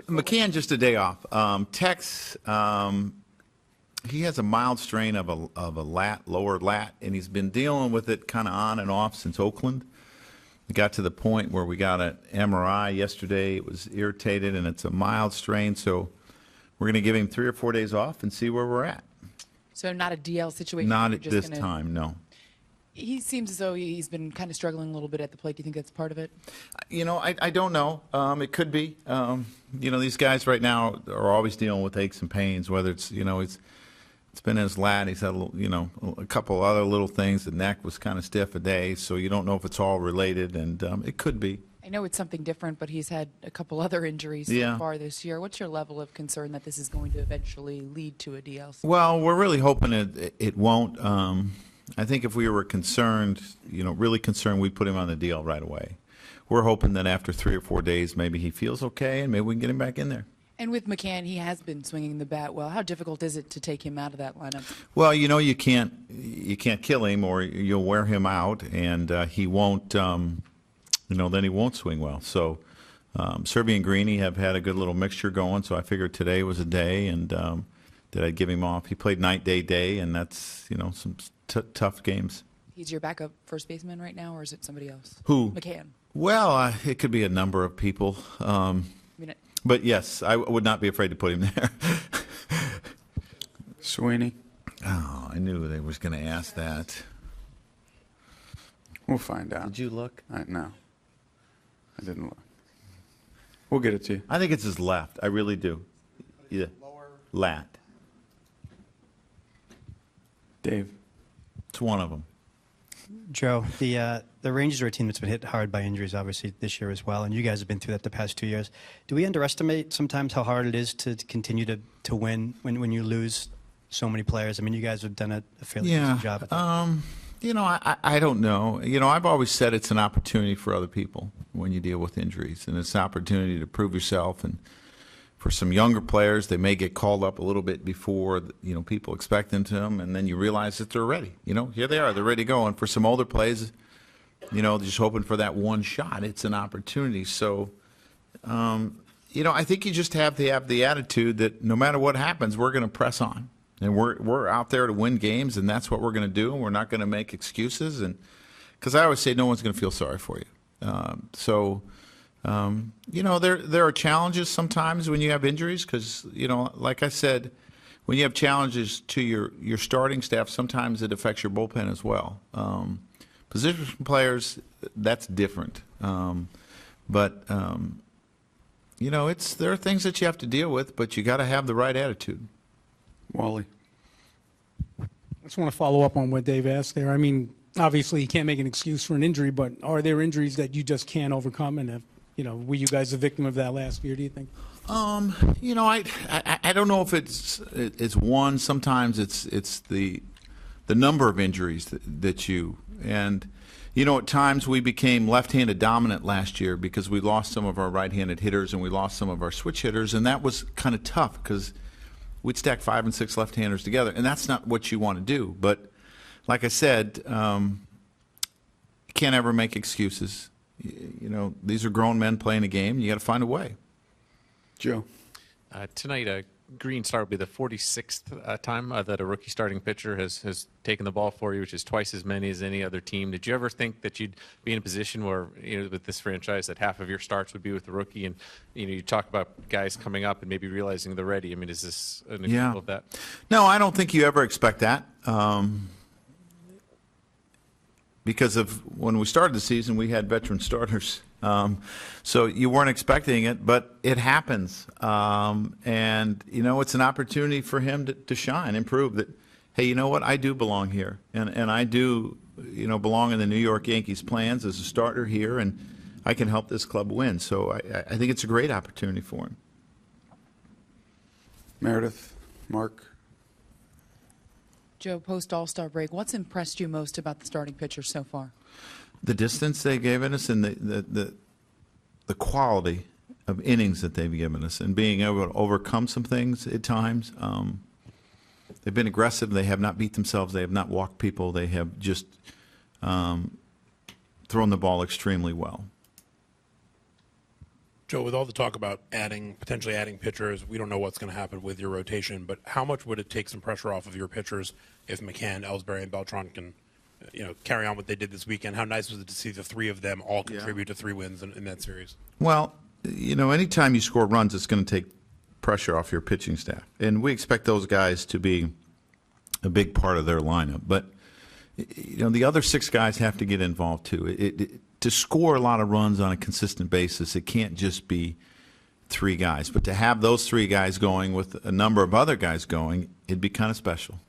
McCann, just a day off. Tex, he has a mild strain of a lower lat, and he's been dealing with it kind of on and off since Oakland. It got to the point where we got an MRI yesterday. It was irritated, and it's a mild strain, so we're going to give him 3 or 4 days off and see where we're at. So not a DL situation? Not at this time, no. He seems as though he's been kind of struggling a little bit at the plate. Do you think that's part of it? You know, I don't know. It could be. You know, these guys right now are always dealing with aches and pains, whether it's, you know, it's been his lat. He's had, you know, a couple other little things. The neck was kind of stiff a day, so you don't know if it's all related, and it could be. I know it's something different, but he's had a couple other injuries so far this year. What's your level of concern that this is going to eventually lead to a DL? Well, we're really hoping it won't. I think if we were concerned, you know, really concerned, we'd put him on the DL right away. We're hoping that after 3 or 4 days, maybe he feels okay, and maybe we can get him back in there. And with McCann, he has been swinging the bat well. How difficult is it to take him out of that lineup? Well, you know, you can't kill him, or you'll wear him out, and he won't. You know, then he won't swing well. So, Serby and Greeny have had a good little mixture going. So I figured today was a day, and that I'd give him off. He played night, day, and that's, you know, some tough games. He's your backup first baseman right now, or is it somebody else? Who? McCann. Well, it could be a number of people. But yes, I would not be afraid to put him there. Sweeney. Oh, I knew they was going to ask that. We'll find out. Did you look? No, I didn't look. We'll get it to you. I think it's his left. I really do. Yeah. Lower lat. Dave. It's one of them. Joe, the Rangers are a team that's been hit hard by injuries, obviously, this year as well, and you guys have been through that the past 2 years. Do we underestimate sometimes how hard it is to continue to win when you lose so many players? I mean, you guys have done a fairly decent job at that. You know, I don't know. You know, I've always said it's an opportunity for other people when you deal with injuries, and it's an opportunity to prove yourself. And for some younger players, they may get called up a little bit before, you know, people expect them to them, and then you realize that they're ready. You know, here they are, they're ready to go. And for some older players, you know, they're just hoping for that one shot. It's an opportunity. So, you know, I think you just have to have the attitude that no matter what happens, we're going to press on. And we're out there to win games, and that's what we're going to do, and we're not going to make excuses. And because I always say no one's going to feel sorry for you. You know, there are challenges sometimes when you have injuries because, you know, like I said, when you have challenges to your starting staff, sometimes it affects your bullpen as well. Position players, that's different. You know, there are things that you have to deal with, but you got to have the right attitude. Wally. I just want to follow up on what Dave asked there. I mean, obviously you can't make an excuse for an injury, but are there injuries that you just can't overcome? And, you know, were you guys a victim of that last year, do you think? You know, I don't know if it's one. Sometimes it's the number of injuries that you, and, you know, at times we became left-handed dominant last year because we lost some of our right-handed hitters and we lost some of our switch hitters, and that was kind of tough because we'd stack 5 and 6 left-handers together, and that's not what you want to do. But like I said, you can't ever make excuses. You know, these are grown men playing a game. You got to find a way. Joe. Tonight, Green Star will be the 46th time that a rookie starting pitcher has taken the ball for you, which is twice as many as any other team. Did you ever think that you'd be in a position where, you know, with this franchise, that half of your starts would be with the rookie? And, you know, you talk about guys coming up and maybe realizing they're ready. I mean, is this an example of that? No, I don't think you ever expect that. Because of when we started the season, we had veteran starters. So you weren't expecting it, but it happens. And, you know, it's an opportunity for him to shine and prove that, hey, you know what, I do belong here. And I do, you know, belong in the New York Yankees plans as a starter here, and I can help this club win. So I think it's a great opportunity for him. Meredith, Mark. Joe, post All-Star break, what's impressed you most about the starting pitcher so far? The distance they've given us and the quality of innings that they've given us and being able to overcome some things at times. They've been aggressive. They have not beat themselves. They have not walked people. They have just thrown the ball extremely well. Joe, with all the talk about potentially adding pitchers, we don't know what's going to happen with your rotation, but how much would it take some pressure off of your pitchers if McCann, Ellsbury, and Beltran can, carry on what they did this weekend? How nice was it to see the three of them all contribute to 3 wins in that series? Well, anytime you score runs, it's going to take pressure off your pitching staff. And we expect those guys to be a big part of their lineup. But, the other 6 guys have to get involved too. To score a lot of runs on a consistent basis, it can't just be 3 guys. But to have those 3 guys going with a number of other guys going, it'd be kind of special.